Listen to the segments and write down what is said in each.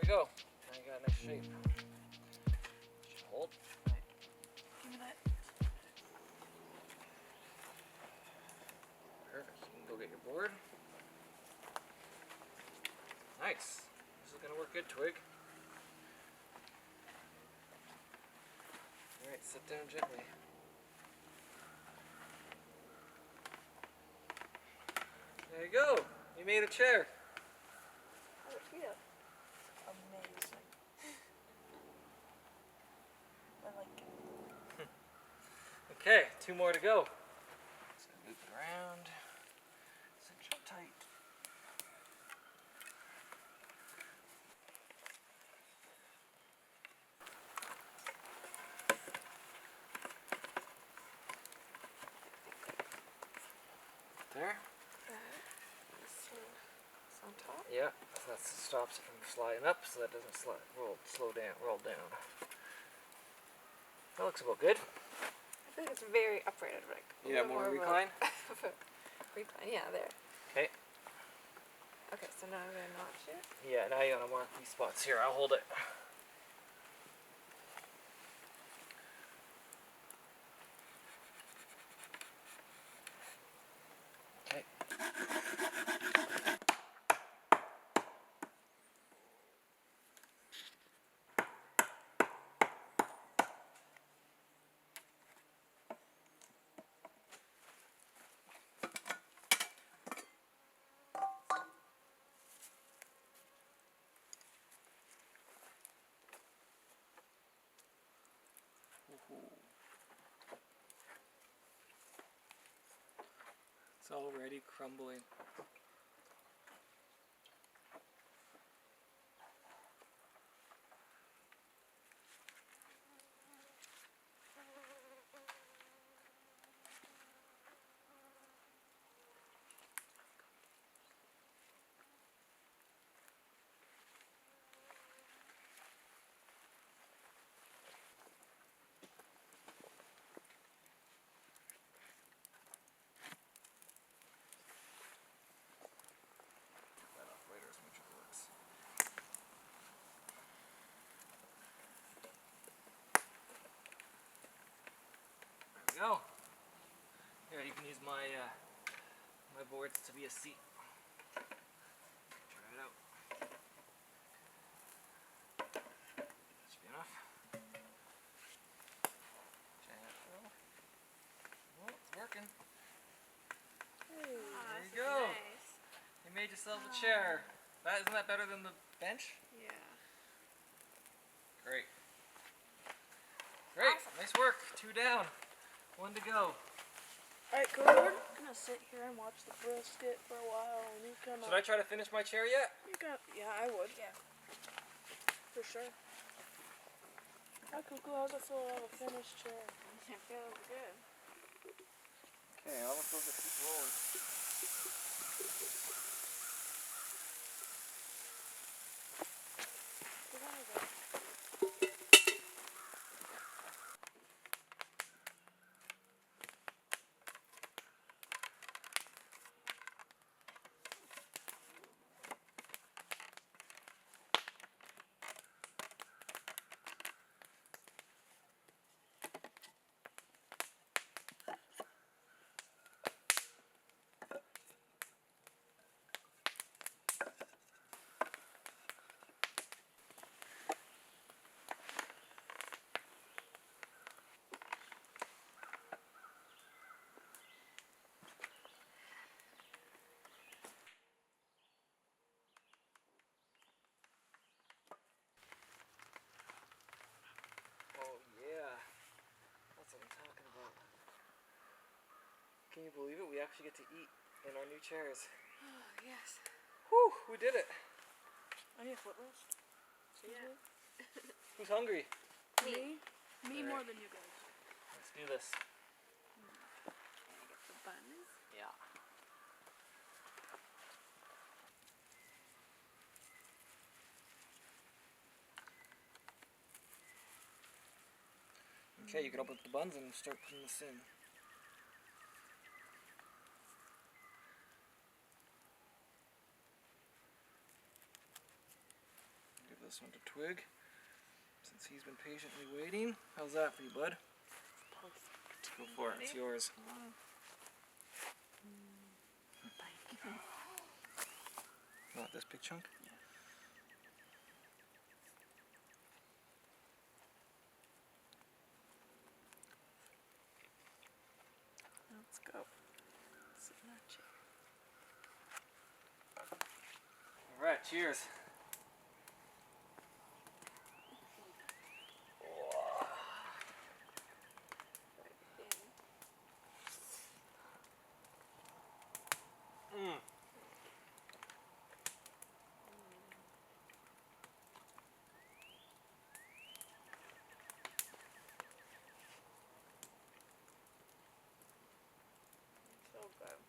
go. Now you got a nice shape. Should hold. Right. Give me that. Perfect. You can go get your board. Nice. This is going to work good, Twig. Alright, sit down gently. There you go. You made a chair. How it feel? Amazing. I like it. Okay, 2 more to go. Just gonna loop it around. Cinch it tight. There? It's on top? Yeah, that stops it from sliding up so that doesn't roll down. That looks about good. I feel like it's very uprighted, right? Yeah, more recline? Recline, yeah, there. Okay. Okay, so now I'm gonna notch it. Yeah, now you wanna mark these spots here. I'll hold it. Okay. It's already crumbling. Go. Here, you can use my my boards to be a seat. Try it out. That should be enough. Oh, it's working. Hey. There you go. Nice. You made yourself a chair. Isn't that better than the bench? Yeah. Great. Great. Awesome. Nice work. 2 down. 1 to go. Alright, Cody, we're gonna sit here and watch the brisket for a while, and you can. Should I try to finish my chair yet? You can. Yeah, I would. Yeah. For sure. Hi, Cuckoo. How's it feel to have a finished chair? It feels good. Okay, I'm supposed to keep rolling. We're gonna go. Oh yeah, that's what I'm talking about. Can you believe it? We actually get to eat in our new chairs. Oh, yes. Whew, we did it. I need a foot rest. Yeah. Who's hungry? Me? Me Alright. more than you guys. Let's do this. Can I get the buns? Yeah. Okay, you can open up the buns and start putting this in. Give this one to Twig, since he's been patiently waiting. How's that for you, bud? Perfect. Go for it, it's yours. Not this big chunk? Yeah. Let's go. Sit in that chair. Alright, cheers. Mmm. So good.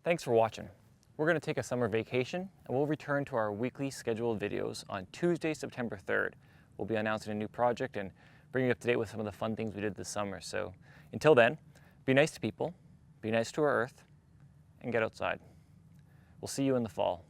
Thanks for watching. We're going to take a summer vacation and we'll return to our weekly scheduled videos on Tuesday, September 3rd. We'll be announcing a new project and bringing you up to date with some of the fun things we did this summer. So until then, be nice to people, be nice to our earth, and get outside. We'll see you in the fall.